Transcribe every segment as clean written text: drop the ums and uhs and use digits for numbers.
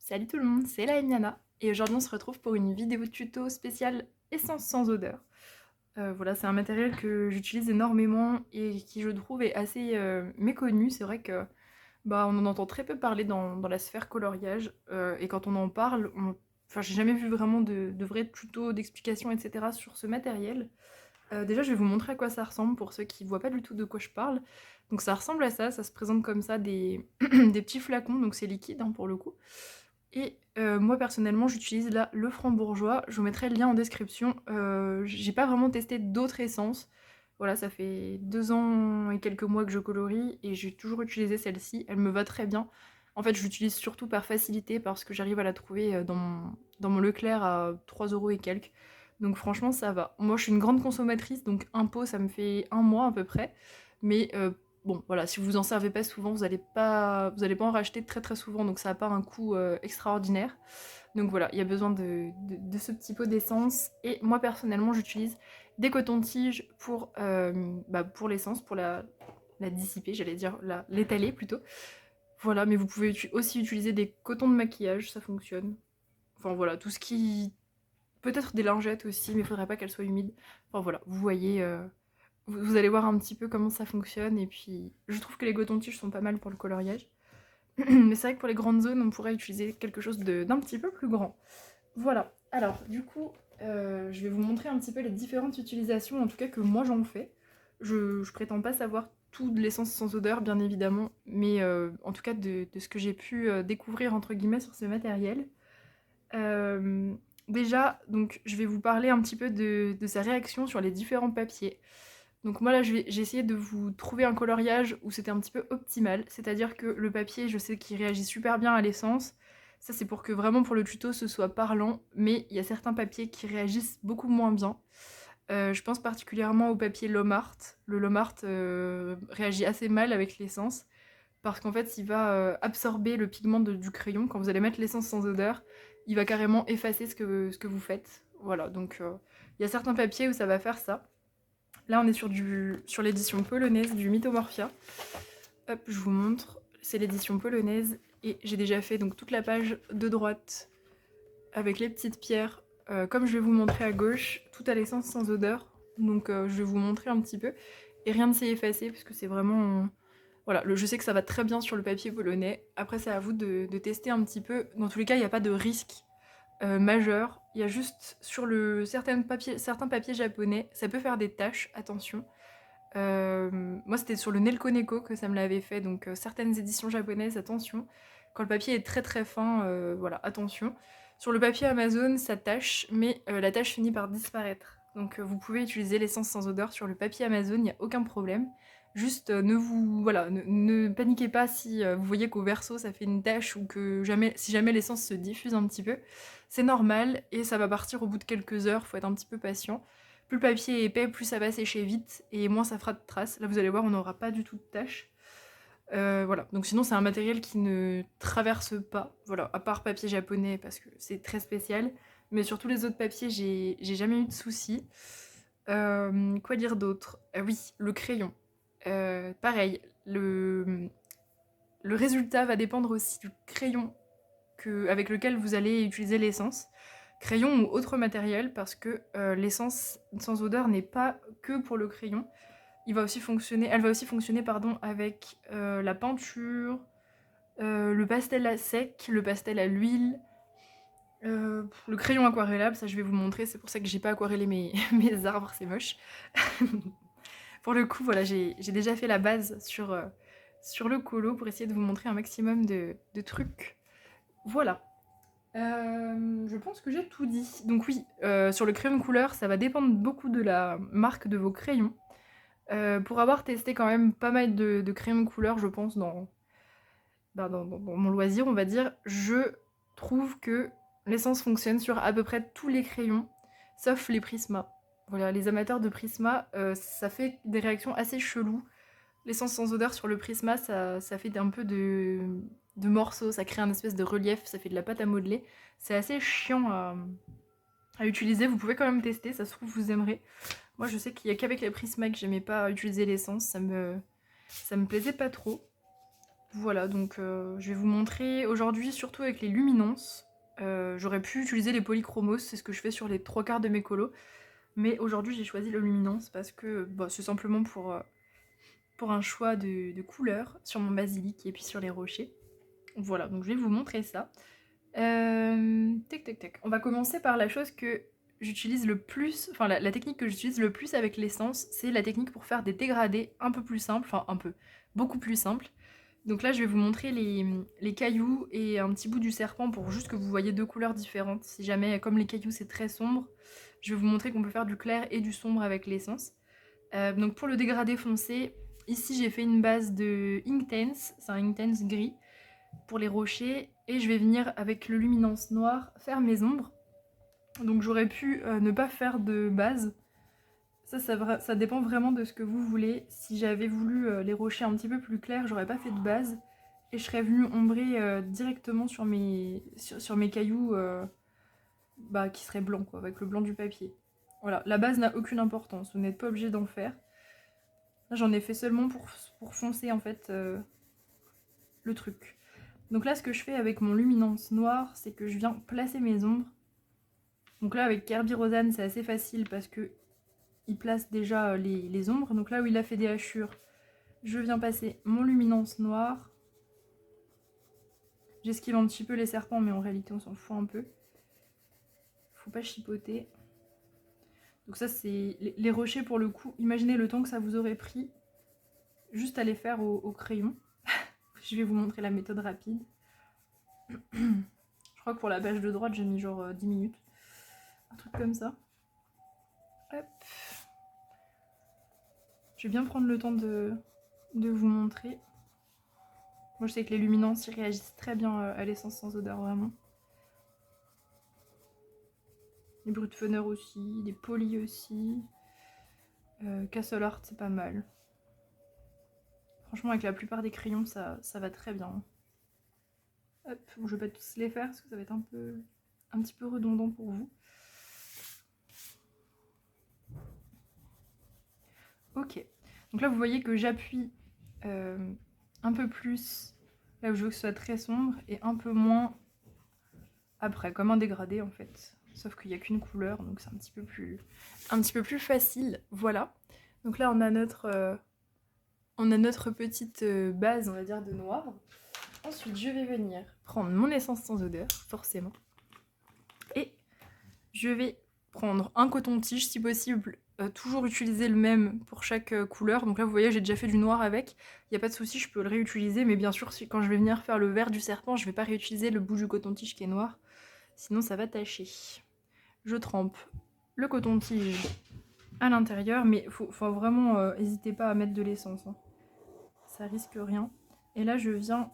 Salut tout le monde, c'est la Emiana et aujourd'hui on se retrouve pour une vidéo tuto spéciale essence sans odeur. Voilà, c'est un matériel que j'utilise énormément et qui je trouve est assez méconnu. C'est vrai que on en entend très peu parler dans la sphère coloriage et quand on en parle, enfin j'ai jamais vu vraiment de vrais tutos, d'explications, etc. sur ce matériel. Déjà je vais vous montrer à quoi ça ressemble pour ceux qui voient pas du tout de quoi je parle. Donc ça ressemble à ça se présente comme ça des, des petits flacons, donc c'est liquide hein, pour le coup. Et moi personnellement j'utilise là le Franc-Bourgeois, je vous mettrai le lien en description. J'ai pas vraiment testé d'autres essences. Voilà, ça fait 2 ans et quelques mois que je colorie et j'ai toujours utilisé celle-ci, elle me va très bien. En fait je l'utilise surtout par facilité parce que j'arrive à la trouver dans mon Leclerc à 3 € et quelques. Donc franchement ça va. Moi je suis une grande consommatrice, donc un pot ça me fait un mois à peu près. Mais bon, voilà, si vous en servez pas souvent, vous allez pas en racheter très très souvent, donc ça n'a pas un coût extraordinaire. Donc voilà, il y a besoin de ce petit pot d'essence. Et moi personnellement, j'utilise des cotons-tiges pour l'essence, pour la dissiper, j'allais dire, l'étaler plutôt. Voilà, mais vous pouvez aussi utiliser des cotons de maquillage, ça fonctionne. Enfin voilà, tout ce qui... Peut-être des lingettes aussi, mais il faudrait pas qu'elles soient humides. Enfin voilà, vous voyez, vous allez voir un petit peu comment ça fonctionne, et puis je trouve que les cotons-tiges sont pas mal pour le coloriage. Mais c'est vrai que pour les grandes zones, on pourrait utiliser quelque chose d'un petit peu plus grand. Voilà, alors du coup, je vais vous montrer un petit peu les différentes utilisations, en tout cas que moi j'en fais. Je prétends pas savoir tout de l'essence sans odeur, bien évidemment, mais en tout cas de ce que j'ai pu découvrir, entre guillemets, sur ce matériel. Euh, Déjà, donc, je vais vous parler un petit peu de sa réaction sur les différents papiers. Donc moi là j'ai essayé de vous trouver un coloriage où c'était un petit peu optimal, c'est-à-dire que le papier je sais qu'il réagit super bien à l'essence, ça c'est pour que vraiment pour le tuto ce soit parlant, mais il y a certains papiers qui réagissent beaucoup moins bien. Je pense particulièrement au papier Lomart. Le Lomart réagit assez mal avec l'essence, parce qu'en fait il va absorber le pigment du crayon. Quand vous allez mettre l'essence sans odeur, il va carrément effacer ce que vous faites. Voilà, donc il y a certains papiers où ça va faire ça. Là, on est sur l'édition polonaise du Mythomorphia. Hop, je vous montre. C'est l'édition polonaise. Et j'ai déjà fait donc toute la page de droite avec les petites pierres. Comme je vais vous montrer à gauche, tout à l'essence sans odeur. Donc je vais vous montrer un petit peu. Et rien ne s'est effacé parce que c'est vraiment... Voilà, je sais que ça va très bien sur le papier polonais. Après, c'est à vous de tester un petit peu. Dans tous les cas, il n'y a pas de risque majeur. Il y a juste sur certains papiers japonais, ça peut faire des taches, attention. Moi, c'était sur le Nelko Neko que ça me l'avait fait, donc certaines éditions japonaises, attention. Quand le papier est très très fin, voilà, attention. Sur le papier Amazon, ça tâche, mais la tâche finit par disparaître. Donc vous pouvez utiliser l'essence sans odeur sur le papier Amazon, il n'y a aucun problème. Juste ne paniquez pas si vous voyez qu'au verso ça fait une tache ou que si jamais l'essence se diffuse un petit peu. C'est normal et ça va partir au bout de quelques heures, faut être un petit peu patient. Plus le papier est épais, plus ça va sécher vite et moins ça fera de traces. Là, vous allez voir, on n'aura pas du tout de taches. Voilà, donc sinon c'est un matériel qui ne traverse pas, voilà, à part papier japonais parce que c'est très spécial. Mais sur tous les autres papiers, j'ai jamais eu de soucis. Quoi dire d'autre? Oui, le crayon. Pareil, le résultat va dépendre aussi du crayon avec lequel vous allez utiliser l'essence. Crayon ou autre matériel, parce que l'essence sans odeur n'est pas que pour le crayon. Elle va aussi fonctionner pardon, avec la peinture, le pastel à sec, le pastel à l'huile, le crayon aquarellable, ça je vais vous montrer, c'est pour ça que j'ai pas aquarellé mes arbres, c'est moche. Pour le coup, voilà, j'ai déjà fait la base sur le colo pour essayer de vous montrer un maximum de trucs. Voilà. Je pense que j'ai tout dit. Donc oui, sur le crayon de couleur, ça va dépendre beaucoup de la marque de vos crayons. Pour avoir testé quand même pas mal de crayons de couleur, je pense, dans mon loisir, on va dire, je trouve que l'essence fonctionne sur à peu près tous les crayons, sauf les Prisma. Voilà, les amateurs de Prisma, ça fait des réactions assez cheloues. L'essence sans odeur sur le Prisma, ça fait un peu de morceaux, ça crée un espèce de relief, ça fait de la pâte à modeler. C'est assez chiant à utiliser, vous pouvez quand même tester, ça se trouve vous aimerez. Moi je sais qu'il y a qu'avec les Prisma que j'aimais pas utiliser l'essence, ça me plaisait pas trop. Voilà, donc je vais vous montrer aujourd'hui, surtout avec les luminances. J'aurais pu utiliser les polychromos, c'est ce que je fais sur les 3/4 de mes colos. Mais aujourd'hui, j'ai choisi le luminance parce que bah, c'est simplement pour un choix de couleurs sur mon basilic et puis sur les rochers. Voilà, donc je vais vous montrer ça. Tac tac tac. On va commencer par la chose que j'utilise le plus, enfin la technique que j'utilise le plus avec l'essence, c'est la technique pour faire des dégradés un peu plus simples, enfin un peu, beaucoup plus simples. Donc là je vais vous montrer les cailloux et un petit bout du serpent pour juste que vous voyez deux couleurs différentes. Si jamais, comme les cailloux c'est très sombre, je vais vous montrer qu'on peut faire du clair et du sombre avec l'essence. Donc pour le dégradé foncé, ici j'ai fait une base de Inktense, c'est un Inktense gris pour les rochers, et je vais venir avec le luminance noir faire mes ombres. Donc j'aurais pu ne pas faire de base, ça dépend vraiment de ce que vous voulez. Si j'avais voulu les rochers un petit peu plus clairs, j'aurais pas fait de base, et je serais venue ombrer directement sur mes cailloux bah, qui seraient blancs, quoi, avec le blanc du papier. Voilà, la base n'a aucune importance, vous n'êtes pas obligé d'en faire. Là j'en ai fait seulement pour foncer en fait le truc. Donc là, ce que je fais avec mon luminance noire, c'est que je viens placer mes ombres. Donc là, avec Kerby Rosan, c'est assez facile parce que il place déjà les ombres. Donc là où il a fait des hachures, je viens passer mon luminance noire. J'esquive un petit peu les serpents, mais en réalité, on s'en fout un peu. Faut pas chipoter. Donc ça, c'est les rochers pour le coup. Imaginez le temps que ça vous aurait pris juste à les faire au crayon. Je vais vous montrer la méthode rapide. Je crois que pour la page de droite, j'ai mis genre 10 minutes. Un truc comme ça. Hop. Je vais bien prendre le temps de vous montrer. Moi je sais que les luminances ils réagissent très bien à l'essence sans odeur, vraiment. Les Brutfener aussi, les Poly aussi. Castle Art c'est pas mal. Franchement avec la plupart des crayons ça va très bien. Hop, bon, je vais pas tous les faire parce que ça va être un petit peu redondant pour vous. Ok, donc là vous voyez que j'appuie un peu plus là où je veux que ce soit très sombre et un peu moins après, comme un dégradé en fait. Sauf qu'il n'y a qu'une couleur, donc c'est un petit peu plus facile. Voilà. Donc là on a notre petite base, on va dire, de noir. Ensuite je vais venir prendre mon essence sans odeur, forcément. Et je vais prendre un coton-tige, si possible, toujours utiliser le même pour chaque couleur. Donc là vous voyez j'ai déjà fait du noir avec, il n'y a pas de souci, je peux le réutiliser, mais bien sûr quand je vais venir faire le vert du serpent, je ne vais pas réutiliser le bout du coton-tige qui est noir, sinon ça va tacher. Je trempe le coton-tige à l'intérieur, mais faut vraiment n'hésitez pas à mettre de l'essence, hein. Ça risque rien. Et là je viens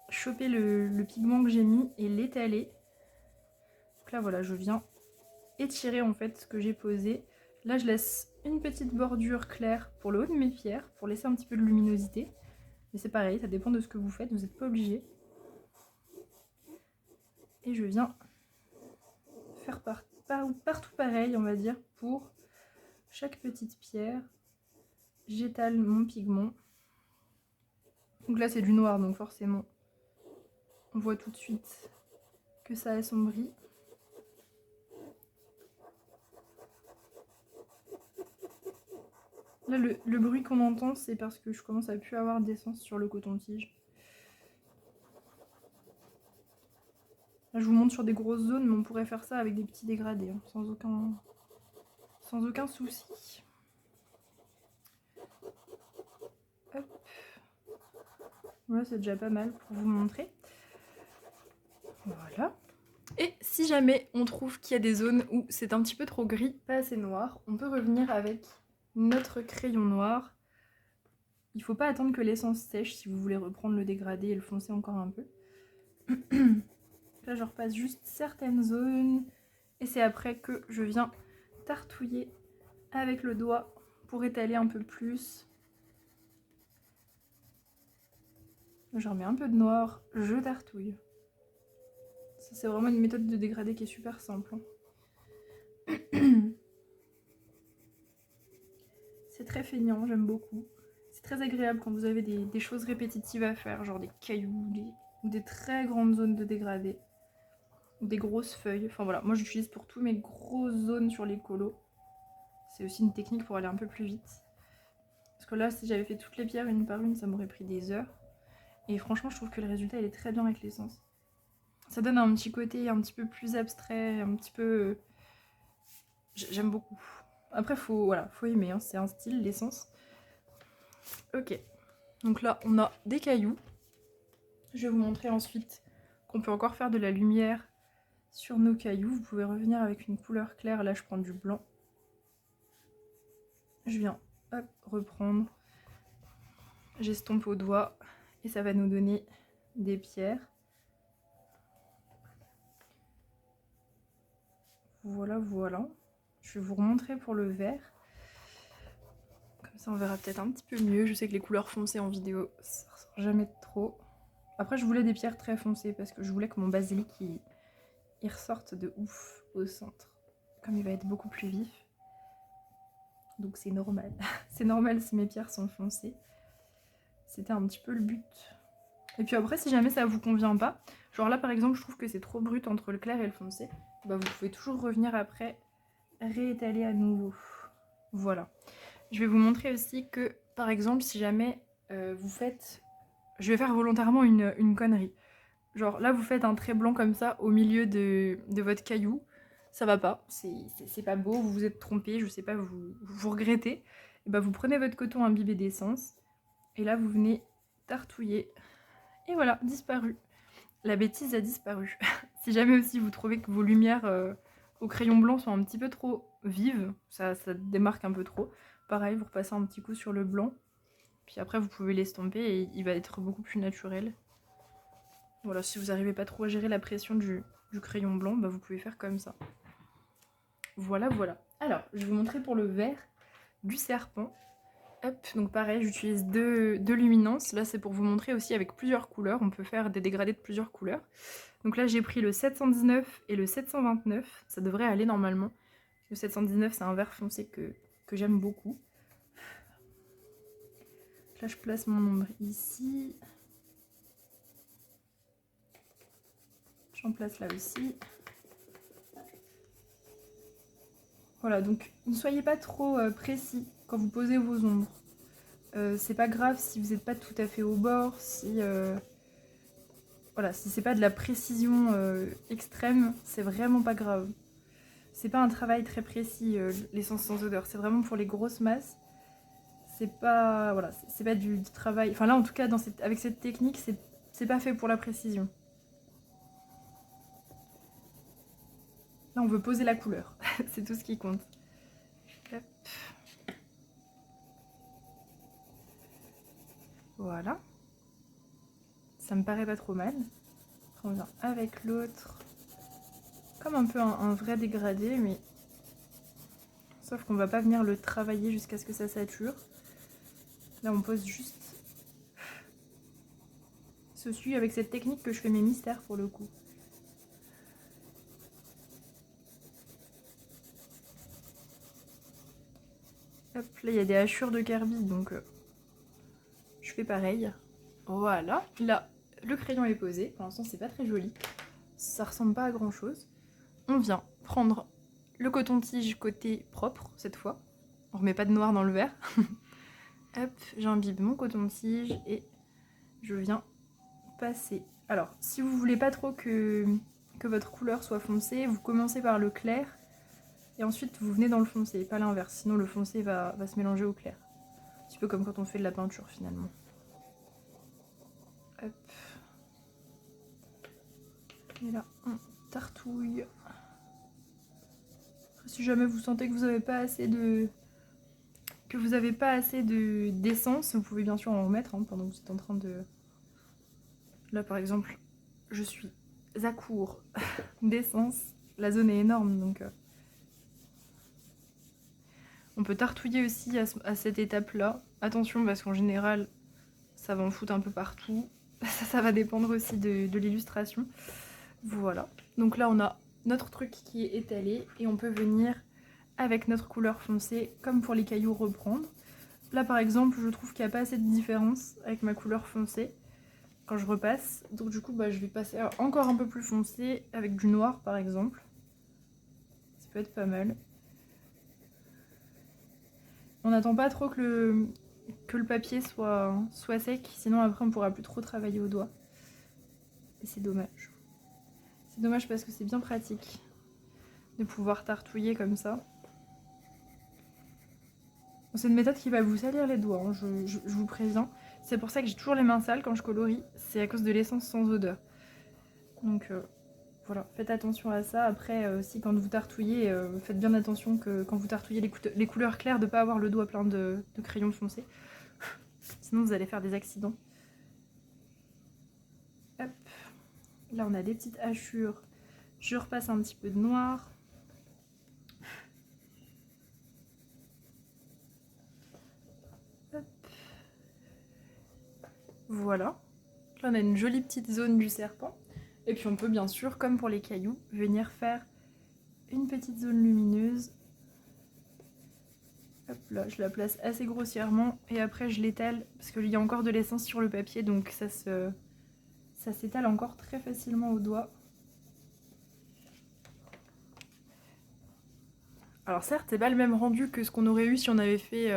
choper le pigment que j'ai mis et l'étaler. Donc là voilà, je viens étirer en fait ce que j'ai posé. Là je laisse une petite bordure claire pour le haut de mes pierres, pour laisser un petit peu de luminosité. Mais c'est pareil, ça dépend de ce que vous faites, vous n'êtes pas obligé. Et je viens faire partout pareil, on va dire, pour chaque petite pierre. J'étale mon pigment. Donc là c'est du noir, donc forcément on voit tout de suite que ça assombrit. Là le bruit qu'on entend c'est parce que je commence à plus avoir d'essence sur le coton-tige. Là je vous montre sur des grosses zones, mais on pourrait faire ça avec des petits dégradés, hein, sans aucun souci. Hop. Voilà, c'est déjà pas mal pour vous montrer. Voilà. Et si jamais on trouve qu'il y a des zones où c'est un petit peu trop gris, pas assez noir, on peut revenir avec notre crayon noir. Il ne faut pas attendre que l'essence sèche si vous voulez reprendre le dégradé et le foncer encore un peu. Là je repasse juste certaines zones et c'est après que je viens tartouiller avec le doigt pour étaler un peu plus. Je remets un peu de noir, je tartouille. Ça c'est vraiment une méthode de dégradé qui est super simple, hein. C'est très feignant, j'aime beaucoup. C'est très agréable quand vous avez des choses répétitives à faire, genre des cailloux ou des très grandes zones de dégradé. Ou des grosses feuilles. Enfin voilà, moi j'utilise pour tous mes grosses zones sur les colos. C'est aussi une technique pour aller un peu plus vite. Parce que là, si j'avais fait toutes les pierres une par une, ça m'aurait pris des heures. Et franchement, je trouve que le résultat, il est très bien avec l'essence. Ça donne un petit côté un petit peu plus abstrait, un petit peu... J'aime beaucoup. Après, faut aimer, hein. C'est un style, l'essence. Ok. Donc là, on a des cailloux. Je vais vous montrer ensuite qu'on peut encore faire de la lumière sur nos cailloux. Vous pouvez revenir avec une couleur claire. Là, je prends du blanc. Je viens, hop, reprendre. J'estompe au doigt et ça va nous donner des pierres. Voilà, voilà. Je vais vous remontrer pour le vert. Comme ça, on verra peut-être un petit peu mieux. Je sais que les couleurs foncées en vidéo, ça ressort jamais trop. Après, je voulais des pierres très foncées parce que je voulais que mon basilic, il ressorte de ouf au centre. Comme il va être beaucoup plus vif. Donc c'est normal. C'est normal si mes pierres sont foncées. C'était un petit peu le but. Et puis après, si jamais ça vous convient pas, genre là par exemple, je trouve que c'est trop brut entre le clair et le foncé, bah vous pouvez toujours revenir après, réétaler à nouveau. Voilà. Je vais vous montrer aussi que, par exemple, si jamais vous faites... Je vais faire volontairement une connerie. Genre là, vous faites un trait blanc comme ça au milieu de votre caillou. Ça va pas, c'est pas beau, vous vous êtes trompé, je sais pas, vous regrettez. Et bah vous prenez votre coton imbibé d'essence, et là vous venez tartouiller. Et voilà, disparu. La bêtise a disparu. Si jamais aussi vous trouvez que vos lumières au crayon blanc sont un petit peu trop vives, ça démarque un peu trop, pareil, vous repassez un petit coup sur le blanc, puis après vous pouvez l'estomper et il va être beaucoup plus naturel. Voilà, si vous n'arrivez pas trop à gérer la pression du crayon blanc, bah vous pouvez faire comme ça. Voilà, voilà. Alors, je vais vous montrer pour le vert du serpent. Hop, donc pareil, j'utilise deux luminances. Là, c'est pour vous montrer aussi avec plusieurs couleurs. On peut faire des dégradés de plusieurs couleurs. Donc là, j'ai pris le 719 et le 729. Ça devrait aller normalement. Le 719, c'est un vert foncé que j'aime beaucoup. Là, je place mon ombre ici. J'en place là aussi. Voilà, donc ne soyez pas trop précis quand vous posez vos ombres. C'est pas grave si vous n'êtes pas tout à fait au bord, si voilà, si c'est pas de la précision extrême, c'est vraiment pas grave. C'est pas un travail très précis, l'essence sans odeur, c'est vraiment pour les grosses masses. C'est pas, voilà, c'est pas du travail. Enfin là, en tout cas, avec cette technique, c'est pas fait pour la précision. Là, on veut poser la couleur, c'est tout ce qui compte. Hop. Voilà. Ça me paraît pas trop mal. On vient avec l'autre. Comme un peu un vrai dégradé, mais... Sauf qu'on va pas venir le travailler jusqu'à ce que ça sature. Là, on pose juste... Ce suit avec cette technique que je fais mes mystères pour le coup. Hop, là, il y a des hachures de Kirby, donc... je fais pareil. Voilà. Là, le crayon est posé. Pour l'instant, c'est pas très joli. Ça ressemble pas à grand chose. On vient prendre le coton-tige côté propre, cette fois. On remet pas de noir dans le verre. Hop, j'imbibe mon coton-tige et je viens passer. Alors, si vous voulez pas trop que votre couleur soit foncée, vous commencez par le clair et ensuite vous venez dans le foncé, pas l'inverse. Sinon, le foncé va se mélanger au clair. Un petit peu comme quand on fait de la peinture, finalement. Hop. Et là, on tartouille. Si jamais vous sentez que vous n'avez pas assez d'essence, vous pouvez bien sûr en remettre hein, pendant que vous êtes en train de... Là par exemple, je suis à court d'essence. La zone est énorme donc... On peut tartouiller aussi à cette étape-là. Attention parce qu'en général, ça va en foutre un peu partout. Ça va dépendre aussi de l'illustration. Voilà. Donc là, on a notre truc qui est étalé et on peut venir avec notre couleur foncée, comme pour les cailloux, reprendre. Là par exemple, je trouve qu'il n'y a pas assez de différence avec ma couleur foncée quand je repasse. Donc du coup, bah, je vais passer à encore un peu plus foncé avec du noir par exemple. Ça peut être pas mal. On n'attend pas trop que le papier soit sec, sinon après on pourra plus trop travailler au doigt. Et c'est dommage. C'est dommage parce que c'est bien pratique de pouvoir tartouiller comme ça. C'est une méthode qui va vous salir les doigts, hein, je vous préviens. C'est pour ça que j'ai toujours les mains sales quand je colorie, c'est à cause de l'essence sans odeur. Donc voilà, faites attention à ça. Après, aussi quand vous tartouillez, faites bien attention que quand vous tartouillez les couleurs claires, de ne pas avoir le doigt plein de crayons foncés. Sinon vous allez faire des accidents. Hop. Là on a des petites hachures. Je repasse un petit peu de noir. Hop. Voilà. Là on a une jolie petite zone du serpent. Et puis on peut bien sûr, comme pour les cailloux, venir faire une petite zone lumineuse. Hop là, je la place assez grossièrement et après je l'étale parce qu'il y a encore de l'essence sur le papier, donc ça s'étale encore très facilement au doigt. Alors certes, c'est pas le même rendu que ce qu'on aurait eu si on avait fait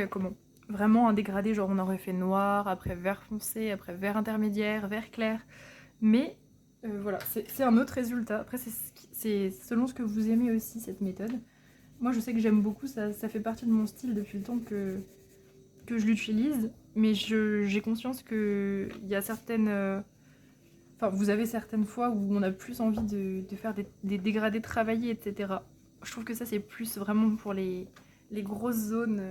comment, vraiment un dégradé, genre on aurait fait noir, après vert foncé, après vert intermédiaire, vert clair, mais voilà, c'est un autre résultat. Après c'est selon ce que vous aimez aussi cette méthode. Moi je sais que j'aime beaucoup, ça fait partie de mon style depuis le temps que je l'utilise, mais j'ai conscience qu'il y a certaines... Enfin, vous avez certaines fois où on a plus envie de faire des dégradés travaillés, etc. Je trouve que ça c'est plus vraiment pour les grosses zones,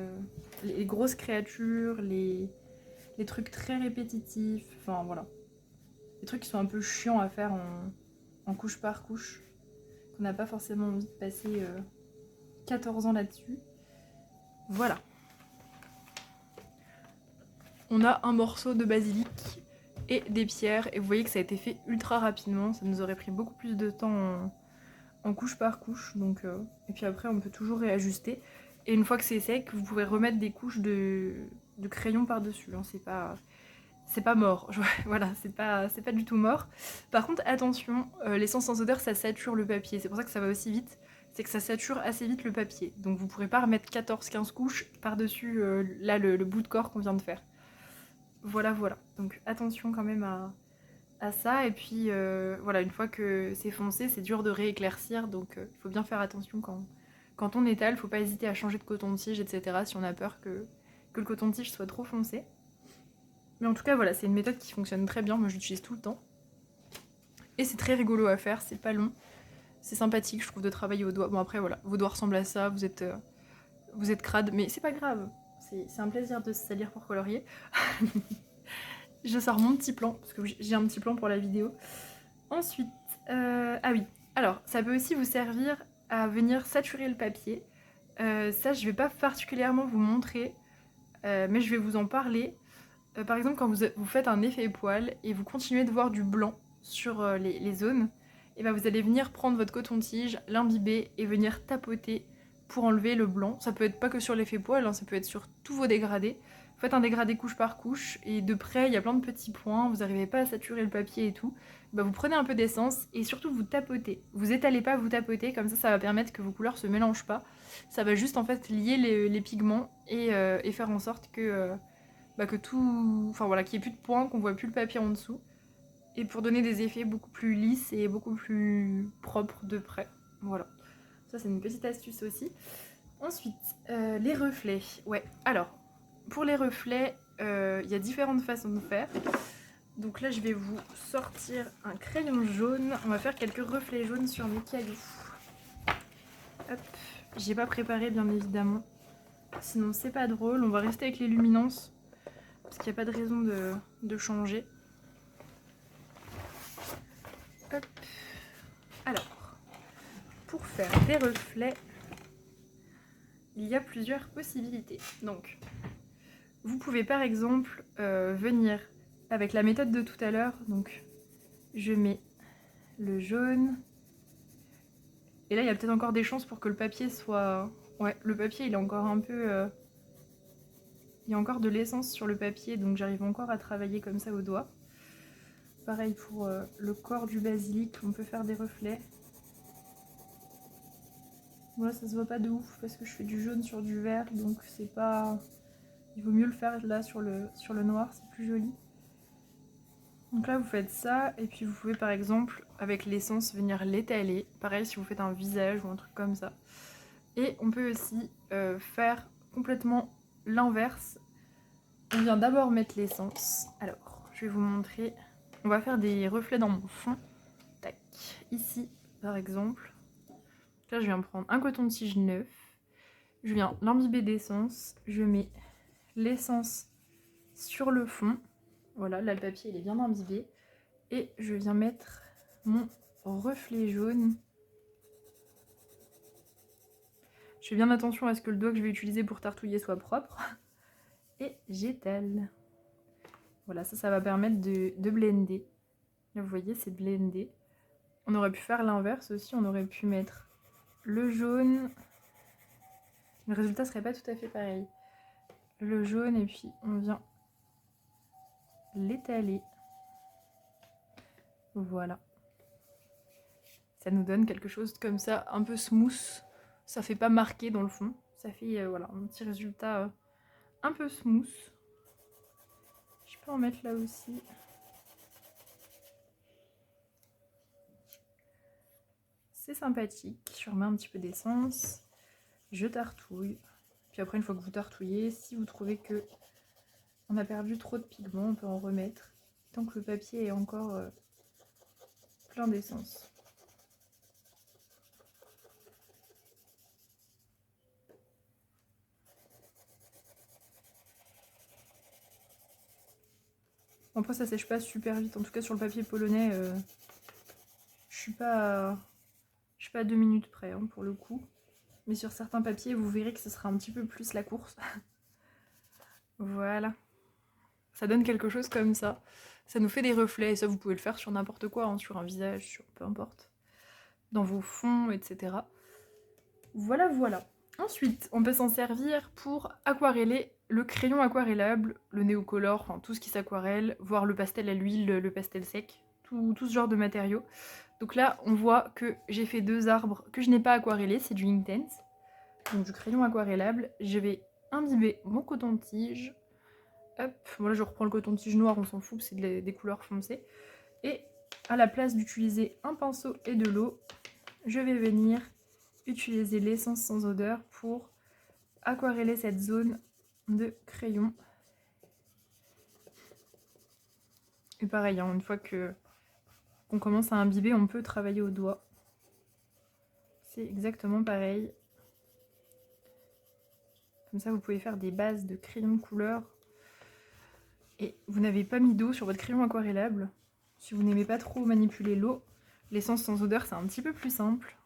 les grosses créatures, les trucs très répétitifs, enfin voilà. Les trucs qui sont un peu chiants à faire en couche par couche, qu'on n'a pas forcément envie de passer 14 ans là-dessus. Voilà. On a un morceau de basilic et des pierres, et vous voyez que ça a été fait ultra rapidement, ça nous aurait pris beaucoup plus de temps en couche par couche, donc et puis après on peut toujours réajuster, et une fois que c'est sec, vous pouvez remettre des couches de crayon par-dessus, hein, c'est pas mort, voilà, c'est pas du tout mort. Par contre, attention, l'essence sans odeur, ça sature le papier, c'est pour ça que ça va aussi vite, c'est que ça sature assez vite le papier, donc vous pourrez pas remettre 14-15 couches par-dessus là le bout de corps qu'on vient de faire. Voilà, donc attention quand même à ça, et puis voilà, une fois que c'est foncé, c'est dur de rééclaircir, donc il faut bien faire attention quand on étale, faut pas hésiter à changer de coton-tige, etc. si on a peur que le coton-tige soit trop foncé. Mais en tout cas, voilà, c'est une méthode qui fonctionne très bien, moi je l'utilise tout le temps. Et c'est très rigolo à faire, c'est pas long, c'est sympathique, je trouve, de travailler au doigt. Bon après, voilà, vos doigts ressemblent à ça, vous êtes crade, mais c'est pas grave, c'est un plaisir de se salir pour colorier. Je sors mon petit plan, parce que j'ai un petit plan pour la vidéo. Ensuite, ah oui, alors ça peut aussi vous servir à venir saturer le papier. Ça, je vais pas particulièrement vous montrer, mais je vais vous en parler. Par exemple, quand vous faites un effet poil et vous continuez de voir du blanc sur les zones, et ben vous allez venir prendre votre coton-tige, l'imbiber et venir tapoter pour enlever le blanc. Ça peut être pas que sur l'effet poil, hein, ça peut être sur tous vos dégradés. Vous faites un dégradé couche par couche et de près il y a plein de petits points, vous n'arrivez pas à saturer le papier et tout. Bah, vous prenez un peu d'essence et surtout vous tapotez. Vous étalez pas, vous tapotez, comme ça va permettre que vos couleurs se mélangent pas. Ça va juste en fait lier les pigments et faire en sorte que tout, enfin voilà, qu'il n'y ait plus de points, qu'on voit plus le papier en dessous. Et pour donner des effets beaucoup plus lisses et beaucoup plus propres de près. Voilà. Ça c'est une petite astuce aussi. Ensuite, les reflets. Ouais, alors, pour les reflets, il y a différentes façons de faire. Donc là, je vais vous sortir un crayon jaune. On va faire quelques reflets jaunes sur mes cailloux. Hop, j'ai pas préparé bien évidemment. Sinon, c'est pas drôle. On va rester avec les luminances. Parce qu'il n'y a pas de raison de changer. Hop. Alors, pour faire des reflets, il y a plusieurs possibilités. Donc, vous pouvez par exemple venir avec la méthode de tout à l'heure. Donc, je mets le jaune. Et là, il y a peut-être encore des chances pour que le papier soit Ouais, le papier, il est encore un peu... Il y a encore de l'essence sur le papier, donc j'arrive encore à travailler comme ça au doigt. Pareil pour le corps du basilic, on peut faire des reflets. Moi, ça se voit pas de ouf parce que je fais du jaune sur du vert, donc c'est pas... Il vaut mieux le faire là sur le noir, c'est plus joli. Donc là, vous faites ça, et puis vous pouvez par exemple, avec l'essence, venir l'étaler. Pareil si vous faites un visage ou un truc comme ça. Et on peut aussi faire complètement l'inverse. On vient d'abord mettre l'essence. Alors, je vais vous montrer. On va faire des reflets dans mon fond. Tac. Ici, par exemple. Là, je viens prendre un coton-tige neuf. Je viens l'imbiber d'essence. Je mets l'essence sur le fond. Voilà, là, le papier, il est bien imbibé. Et je viens mettre mon reflet jaune. Je fais bien attention à ce que le doigt que je vais utiliser pour tartouiller soit propre. Et j'étale. Voilà, ça va permettre de blender. Là, vous voyez, c'est blendé. On aurait pu faire l'inverse aussi, on aurait pu mettre le jaune. Le résultat serait pas tout à fait pareil. Le jaune, et puis on vient l'étaler. Voilà. Ça nous donne quelque chose comme ça, un peu smooth. Ça fait pas marqué dans le fond. Ça fait voilà, un petit résultat un peu smooth. Je peux en mettre là aussi. C'est sympathique. Je remets un petit peu d'essence. Je tartouille. Puis après, une fois que vous tartouillez, si vous trouvez que on a perdu trop de pigments, on peut en remettre. Tant que le papier est encore plein d'essence. Après, ça sèche pas super vite. En tout cas, sur le papier polonais, je suis pas à 2 minutes près hein, pour le coup. Mais sur certains papiers, vous verrez que ce sera un petit peu plus la course. Voilà. Ça donne quelque chose comme ça. Ça nous fait des reflets. Et ça, vous pouvez le faire sur n'importe quoi, hein, sur un visage, sur peu importe. Dans vos fonds, etc. Voilà, voilà. Ensuite, on peut s'en servir pour aquareller le crayon aquarellable, le néocolor, enfin tout ce qui s'aquarelle, voire le pastel à l'huile, le pastel sec, tout ce genre de matériaux. Donc là, on voit que j'ai fait 2 arbres que je n'ai pas aquarellés, c'est du Inktense, donc du crayon aquarellable. Je vais imbiber mon coton-tige. Hop, bon là je reprends le coton-tige noir, on s'en fout, c'est des couleurs foncées. Et à la place d'utiliser un pinceau et de l'eau, je vais venir utiliser l'essence sans odeur pour aquareller cette zone de crayon. Et pareil, hein, une fois qu'on commence à imbiber, on peut travailler au doigt. C'est exactement pareil. Comme ça, vous pouvez faire des bases de crayon de couleur. Et vous n'avez pas mis d'eau sur votre crayon aquarellable. Si vous n'aimez pas trop manipuler l'eau, l'essence sans odeur, c'est un petit peu plus simple.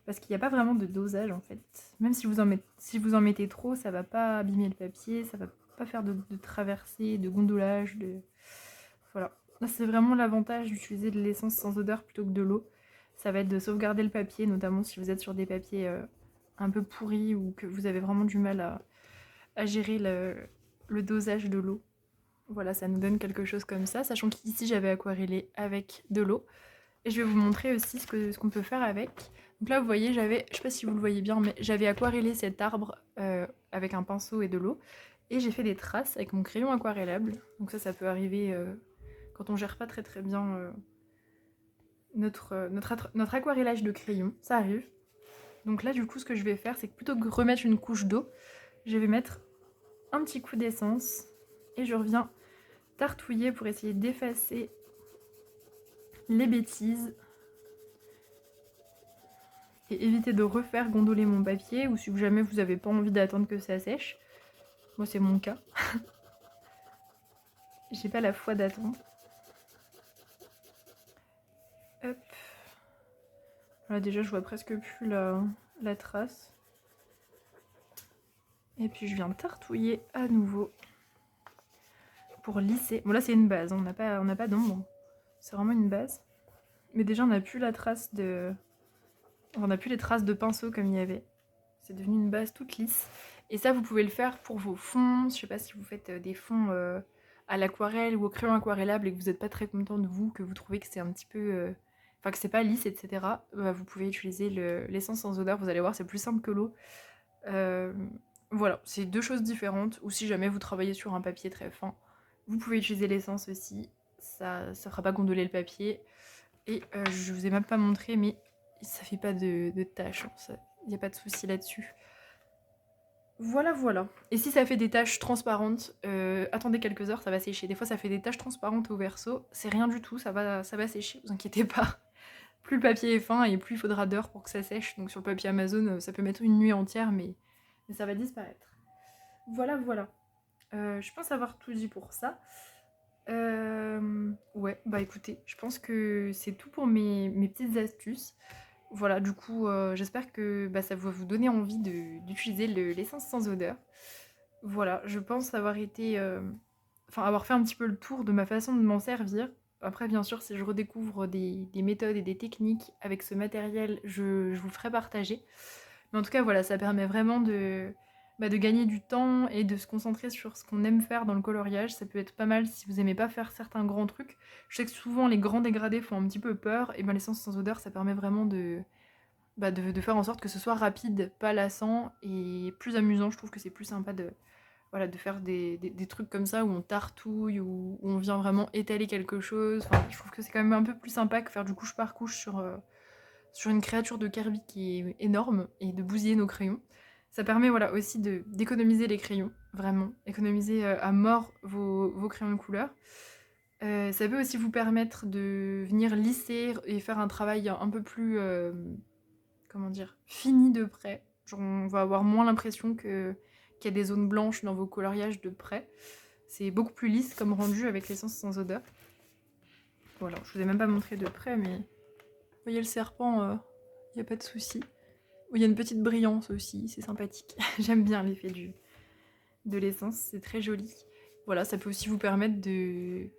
Parce qu'il n'y a pas vraiment de dosage en fait. Même si vous en mettez trop, ça va pas abîmer le papier, ça va pas faire de traversée, de gondolage, Voilà. Là, c'est vraiment l'avantage d'utiliser de l'essence sans odeur plutôt que de l'eau. Ça va être de sauvegarder le papier, notamment si vous êtes sur des papiers un peu pourris ou que vous avez vraiment du mal à gérer le dosage de l'eau. Voilà, ça nous donne quelque chose comme ça, sachant qu'ici j'avais aquarellé avec de l'eau. Et je vais vous montrer aussi ce qu'on peut faire avec. Donc là, vous voyez, je sais pas si vous le voyez bien, mais j'avais aquarellé cet arbre avec un pinceau et de l'eau. Et j'ai fait des traces avec mon crayon aquarellable. Donc ça peut arriver quand on gère pas très très bien notre aquarellage de crayon. Ça arrive. Donc là, du coup, ce que je vais faire, c'est que plutôt que de remettre une couche d'eau, je vais mettre un petit coup d'essence. Et je reviens tartouiller pour essayer d'effacer les bêtises. Et éviter de refaire gondoler mon papier, ou si jamais vous n'avez pas envie d'attendre que ça sèche. Moi, c'est mon cas. J'ai pas la foi d'attendre. Hop. Voilà, déjà, je vois presque plus la trace. Et puis, je viens tartouiller à nouveau pour lisser. Bon, là, c'est une base, on n'a pas d'ombre. C'est vraiment une base. Mais déjà, on n'a plus la trace de... On n'a plus les traces de pinceau comme il y avait. c'est devenu une base toute lisse. Et ça, vous pouvez le faire pour vos fonds. Je sais pas si vous faites des fonds à l'aquarelle ou au crayon aquarellable et que vous n'êtes pas très content de vous, que vous trouvez que c'est un petit peu... Enfin, que c'est pas lisse, etc. Bah, vous pouvez utiliser l'essence sans odeur. Vous allez voir, c'est plus simple que l'eau. Euh, voilà, c'est deux choses différentes. Ou si jamais vous travaillez sur un papier très fin, vous pouvez utiliser l'essence aussi. Ça fera pas gondoler le papier. Et je vous ai même pas montré, mais ça fait pas de taches. Il n'y a pas de souci là-dessus. Voilà, voilà. Et si ça fait des taches transparentes, attendez quelques heures, ça va sécher. Des fois, ça fait des taches transparentes au verso. C'est rien du tout, ça va sécher, vous inquiétez pas. Plus le papier est fin et plus il faudra d'heures pour que ça sèche. Donc sur le papier Amazon, ça peut mettre une nuit entière, mais ça va disparaître. Voilà, voilà. Je pense avoir tout dit pour ça. Ouais, bah écoutez, je pense que c'est tout pour mes petites astuces. Voilà, du coup, j'espère que bah, ça va vous donner envie d'utiliser l'essence sans odeur. Voilà, je pense avoir été... Enfin, avoir fait un petit peu le tour de ma façon de m'en servir. Après, bien sûr, si je redécouvre des méthodes et des techniques avec ce matériel, je vous le ferai partager. Mais en tout cas, voilà, ça permet vraiment de gagner du temps et de se concentrer sur ce qu'on aime faire dans le coloriage. Ça peut être pas mal si vous aimez pas faire certains grands trucs. Je sais que souvent, les grands dégradés font un petit peu peur. Et ben l'essence sans odeur, ça permet vraiment de faire en sorte que ce soit rapide, pas lassant et plus amusant. Je trouve que c'est plus sympa de faire des trucs comme ça où on tartouille, où on vient vraiment étaler quelque chose. Enfin, je trouve que c'est quand même un peu plus sympa que faire du couche par couche sur une créature de Kirby qui est énorme et de bousiller nos crayons. Ça permet voilà, aussi d'économiser les crayons, vraiment. Économiser à mort vos crayons de couleur. Ça peut aussi vous permettre de venir lisser et faire un travail un peu plus, comment dire, fini de près. Genre, on va avoir moins l'impression qu'il y a des zones blanches dans vos coloriages de près. C'est beaucoup plus lisse comme rendu avec l'essence sans odeur. Voilà, je vous ai même pas montré de près, mais vous voyez le serpent, y a pas de souci. Il y a une petite brillance aussi, c'est sympathique. J'aime bien l'effet de l'essence, c'est très joli. Voilà, ça peut aussi vous permettre de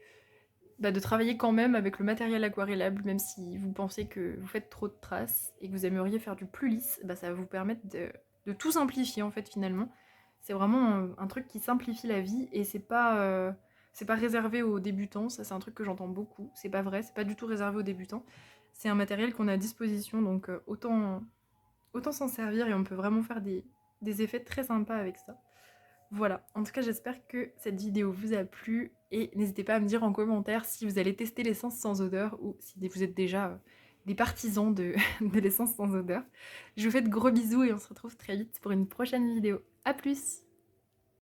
travailler quand même avec le matériel aquarellable, même si vous pensez que vous faites trop de traces et que vous aimeriez faire du plus lisse, bah ça va vous permettre de tout simplifier en fait finalement. C'est vraiment un truc qui simplifie la vie et c'est pas réservé aux débutants, ça c'est un truc que j'entends beaucoup, c'est pas vrai, c'est pas du tout réservé aux débutants. C'est un matériel qu'on a à disposition, donc autant s'en servir et on peut vraiment faire des effets très sympas avec ça. Voilà, en tout cas j'espère que cette vidéo vous a plu et n'hésitez pas à me dire en commentaire si vous allez tester l'essence sans odeur ou si vous êtes déjà des partisans de l'essence sans odeur. Je vous fais de gros bisous et on se retrouve très vite pour une prochaine vidéo. A plus!